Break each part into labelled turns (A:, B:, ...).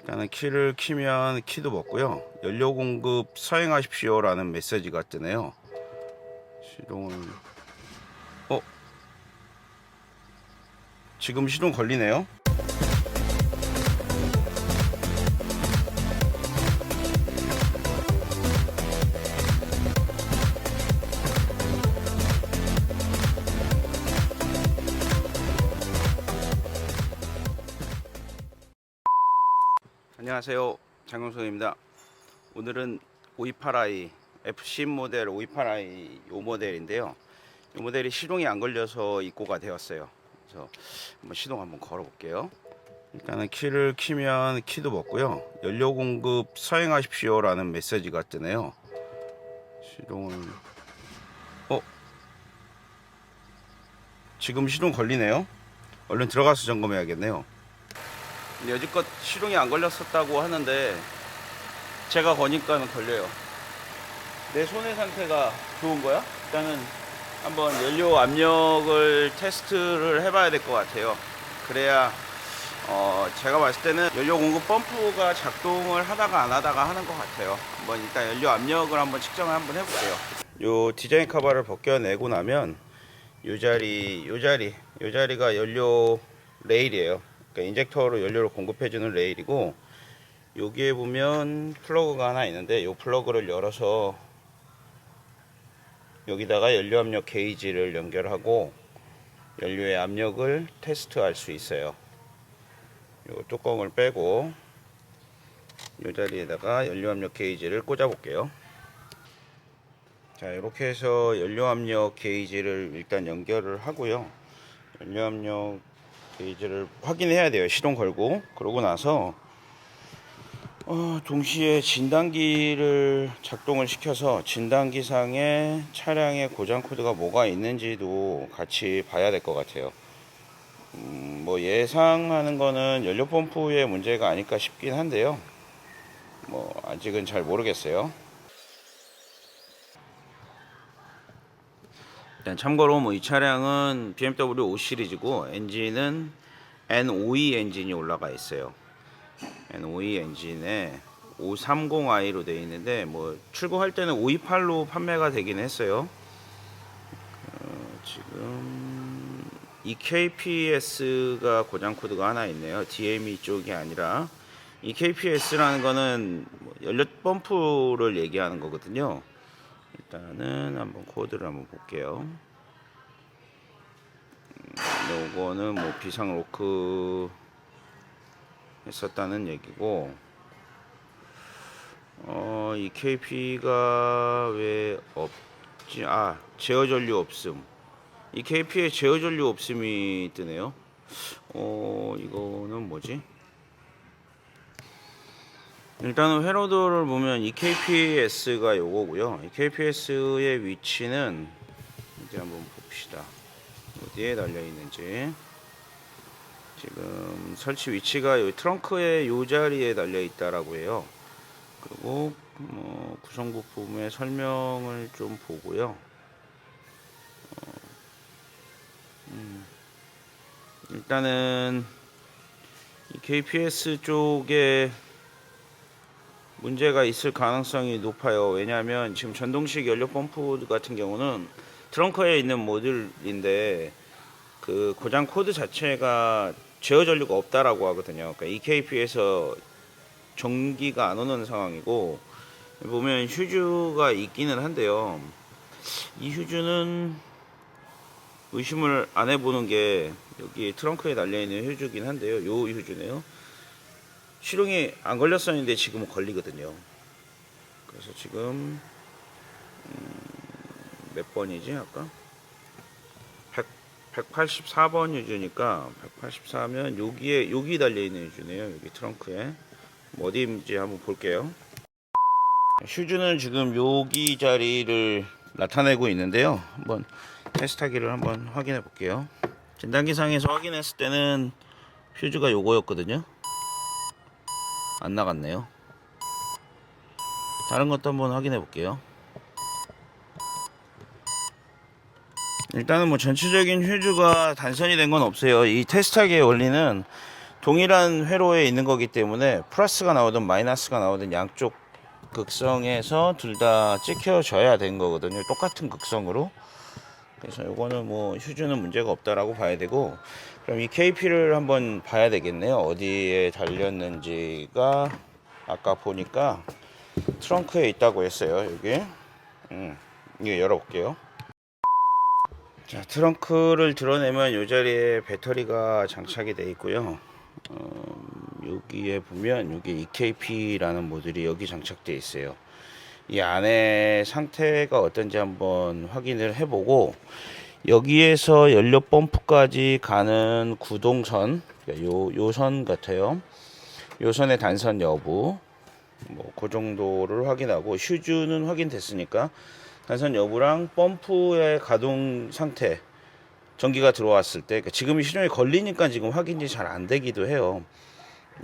A: 일단은 키를 키면 키도 먹고요. 연료 공급 서행하십시오 라는 메시지가 뜨네요. 시동을 지금 시동 걸리네요. 안녕하세요, 장용석입니다. 오늘은 528i FC 모델 528i 요 모델인데요. 이 모델이 시동이 안 걸려서 입고가 되었어요. 그래서 한번 시동 한번 걸어 볼게요. 일단은 키를 키면 키도 먹고요. 연료 공급 서행하십시오 라는 메시지가 뜨네요. 시동을 지금 시동 걸리네요. 얼른 들어가서 점검해야겠네요. 근데 여지껏 시동이 안 걸렸었다고 하는데 제가 거니까는 걸려요. 내 손의 상태가 좋은 거야? 일단은 한번 연료 압력을 테스트를 해봐야 될 것 같아요. 그래야 제가 봤을 때는 연료 공급 펌프가 작동을 하다가 안 하다가 하는 것 같아요. 한번 일단 연료 압력을 한번 측정을 한번 해볼게요. 요 디자인 카바를 벗겨내고 나면 요 자리가 연료 레일이에요. 그러니까 인젝터로 연료를 공급해주는 레일이고, 여기에 보면 플러그가 하나 있는데 이 플러그를 열어서 여기다가 연료 압력 게이지를 연결하고 연료의 압력을 테스트할 수 있어요. 이 뚜껑을 빼고 이 자리에다가 연료 압력 게이지를 꽂아 볼게요. 자, 이렇게 해서 연료 압력 게이지를 일단 연결을 하고요. 연료 압력 게이지를 확인해야 돼요. 시동 걸고. 그러고 나서 동시에 진단기를 작동을 시켜서 진단기상에 차량의 고장 코드가 뭐가 있는지도 같이 봐야 될 것 같아요. 뭐 예상하는 거는 연료 펌프의 문제가 아닐까 싶긴 한데요. 뭐 아직은 잘 모르겠어요. 일단 참고로 뭐 이 차량은 BMW 5 시리즈고 엔진은 N52 엔진이 올라가 있어요. N52 엔진에 530i로 되어 있는데 뭐 출고할 때는 528로 판매가 되긴 했어요. 지금 EKPS가 고장 코드가 하나 있네요. DME 쪽이 아니라 EKPS라는 거는 뭐 연료 펌프를 얘기하는 거거든요. 일단은 한번 코드를 한번 볼게요. 요거는 뭐 비상 로크 했었다는 얘기고, 이 KP가 왜 없지? 제어 전류 없음. 이 KP에 제어 전류 없음이 뜨네요. 이거는 뭐지? 일단은 회로도를 보면 이 KPS가 요거고요. 이 KPS의 위치는 이제 한번 봅시다. 어디에 달려 있는지. 지금 설치 위치가 이 트렁크의 이 자리에 달려 있다라고 해요. 그리고 구성 부품의 설명을 좀 보고요. 일단은 이 KPS 쪽에 문제가 있을 가능성이 높아요. 왜냐하면 지금 전동식 연료 펌프 같은 경우는 트렁크에 있는 모듈인데 그 고장 코드 자체가 제어 전류가 없다라고 하거든요. 그러니까 EKP에서 전기가 안 오는 상황이고, 보면 휴즈가 있기는 한데요. 이 휴즈는 의심을 안 해보는 게 여기 트렁크에 달려있는 휴즈긴 한데요. 요 휴즈네요. 시동이 안 걸렸었는데 지금은 걸리거든요. 그래서 지금 몇 번이지 아까? 184번 유주니까 184면 여기 달려있는 유주네요. 여기 트렁크에 뭐 어디인지 한번 볼게요. 휴즈는 지금 여기 자리를 나타내고 있는데요. 한번 테스트하기를 한번 확인해 볼게요. 진단기상에서 확인했을 때는 휴즈가 요거였거든요. 안 나갔네요. 다른 것도 한번 확인해 볼게요. 일단은 뭐 전체적인 휴즈가 단선이 된 건 없어요. 이 테스트하기의 원리는 동일한 회로에 있는 거기 때문에 플러스가 나오든 마이너스가 나오든 양쪽 극성에서 둘 다 찍혀져야 되는 거거든요. 똑같은 극성으로. 그래서 요거는 뭐 휴즈는 문제가 없다라고 봐야 되고, 그럼 이 KP를 한번 봐야 되겠네요. 어디에 달렸는지가 아까 보니까 트렁크에 있다고 했어요. 여기. 이거 열어볼게요. 자, 트렁크를 드러내면 이 자리에 배터리가 장착이 되어 있고요. 여기에 보면 여기 EKP라는 모듈이 여기 장착되어 있어요. 이 안에 상태가 어떤지 한번 확인을 해보고, 여기에서 연료 펌프까지 가는 구동선, 요 선 같아요. 요 선의 단선 여부, 뭐 그 정도를 확인하고, 휴즈는 확인됐으니까 단선 여부랑 펌프의 가동 상태, 전기가 들어왔을 때, 지금 시동이 걸리니까 지금 확인이 잘 안 되기도 해요.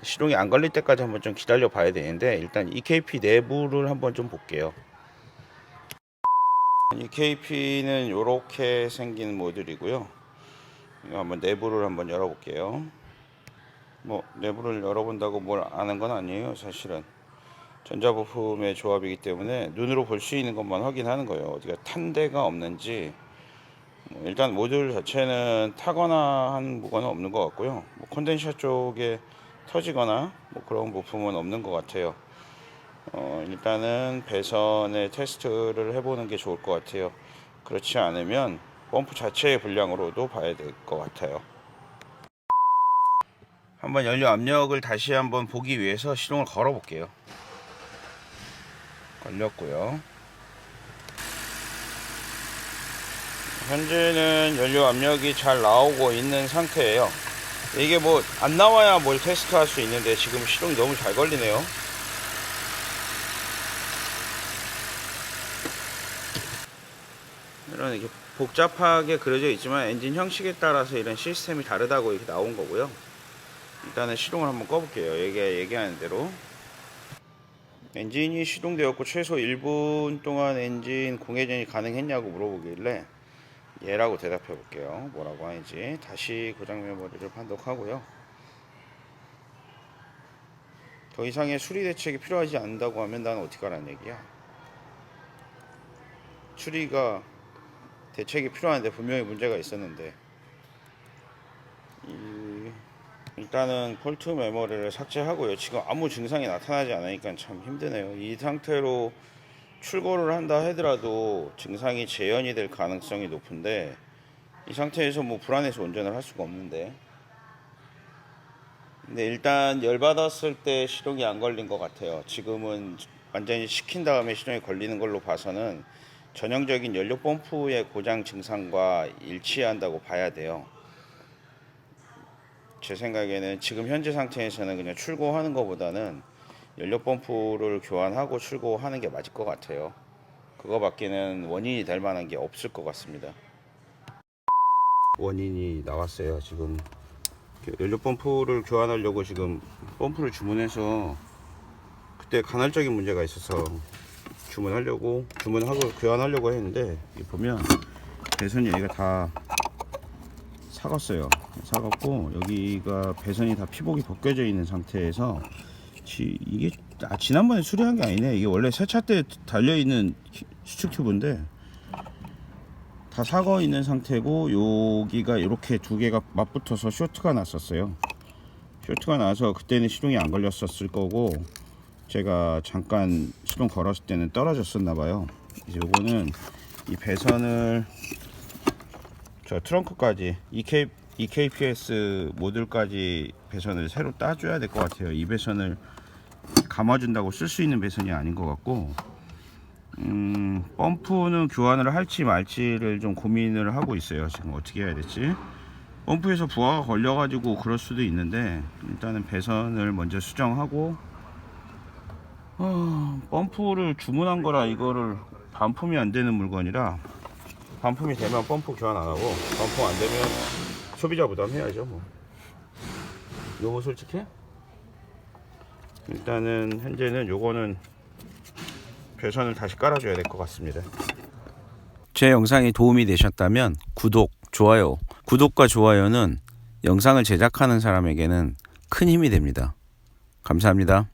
A: 시동이 안 걸릴 때까지 한번 좀 기다려 봐야 되는데, 일단 EKP 내부를 한번 좀 볼게요. EKP는 이렇게 생긴 모듈이고요. 이거 한번 내부를 한번 열어볼게요. 뭐 내부를 열어본다고 뭘 아는 건 아니에요. 사실은 전자부품의 조합이기 때문에 눈으로 볼 수 있는 것만 확인하는 거예요. 어디가 탄 데가 없는지. 일단 모듈 자체는 타거나 한 부분은 없는 것 같고요. 뭐 콘덴서 쪽에 터지거나 뭐 그런 부품은 없는 것 같아요. 일단은 배선의 테스트를 해보는 게 좋을 것 같아요. 그렇지 않으면 펌프 자체의 불량으로도 봐야 될 것 같아요. 한번 연료 압력을 다시 한번 보기 위해서 시동을 걸어 볼게요. 걸렸고요. 현재는 연료 압력이 잘 나오고 있는 상태예요. 이게 뭐 안 나와야 뭘 테스트 할 수 있는데 지금 시동이 너무 잘 걸리네요. 이런 이렇게 복잡하게 그려져 있지만 엔진 형식에 따라서 이런 시스템이 다르다고 이렇게 나온 거고요. 일단은 시동을 한번 꺼볼게요. 얘기하는 대로 엔진이 시동되었고 최소 1분 동안 엔진 공회전이 가능했냐고 물어보길래 예라고 대답해 볼게요. 뭐라고 하는지. 다시 고장 메모리를 판독하고요. 더 이상의 수리 대책이 필요하지 않는다고 하면 난 어떻게 하라는 얘기야. 수리가 대책이 필요한데 분명히 문제가 있었는데. 일단은 폴트 메모리를 삭제하고요. 지금 아무 증상이 나타나지 않으니까 참 힘드네요. 이 상태로 출고를 한다 하더라도 증상이 재현이 될 가능성이 높은데, 이 상태에서 뭐 불안해서 운전을 할 수가 없는데. 근데 일단 열받았을 때 시동이 안 걸린 것 같아요. 지금은 완전히 식힌 다음에 시동이 걸리는 걸로 봐서는 전형적인 연료 펌프의 고장 증상과 일치한다고 봐야 돼요. 제 생각에는 지금 현재 상태에서는 그냥 출고하는 것보다는 연료 펌프를 교환하고 출고하는 게 맞을 것 같아요. 그거밖에는 원인이 될 만한 게 없을 것 같습니다. 원인이 나왔어요. 지금 연료 펌프를 교환하려고 지금 펌프를 주문해서, 그때 간헐적인 문제가 있어서 주문하고 교환하려고 했는데, 보면 배선이 여기가 다 사갔고 여기가 배선이 다 피복이 벗겨져 있는 상태에서 이게 지난번에 수리한 게 아니네. 이게 원래 세차 때 달려있는 수축 튜브인데 다 사거 있는 상태고, 여기가 이렇게 두 개가 맞붙어서 쇼트가 났었어요. 쇼트가 나서 그때는 시동이 안 걸렸었을 거고, 제가 잠깐 시동 걸었을 때는 떨어졌었나 봐요. 이제 요거는 이 배선을 저 트렁크까지 EKPS 모듈까지 배선을 새로 따줘야 될 것 같아요. 이 배선을 감아준다고 쓸 수 있는 배선이 아닌 것 같고, 펌프는 교환을 할지 말지를 좀 고민을 하고 있어요. 지금 어떻게 해야 될지. 펌프에서 부하가 걸려가지고 그럴 수도 있는데, 일단은 배선을 먼저 수정하고, 펌프를 주문한 거라 이거를 반품이 안 되는 물건이라, 반품이 되면 펌프 교환 안 하고, 반품 안 되면 소비자 부담 해야죠. 뭐 너무 솔직해? 일단은 현재는 요거는 배선을 다시 깔아줘야 될 것 같습니다. 제 영상이 도움이 되셨다면 구독, 좋아요. 구독과 좋아요는 영상을 제작하는 사람에게는 큰 힘이 됩니다. 감사합니다.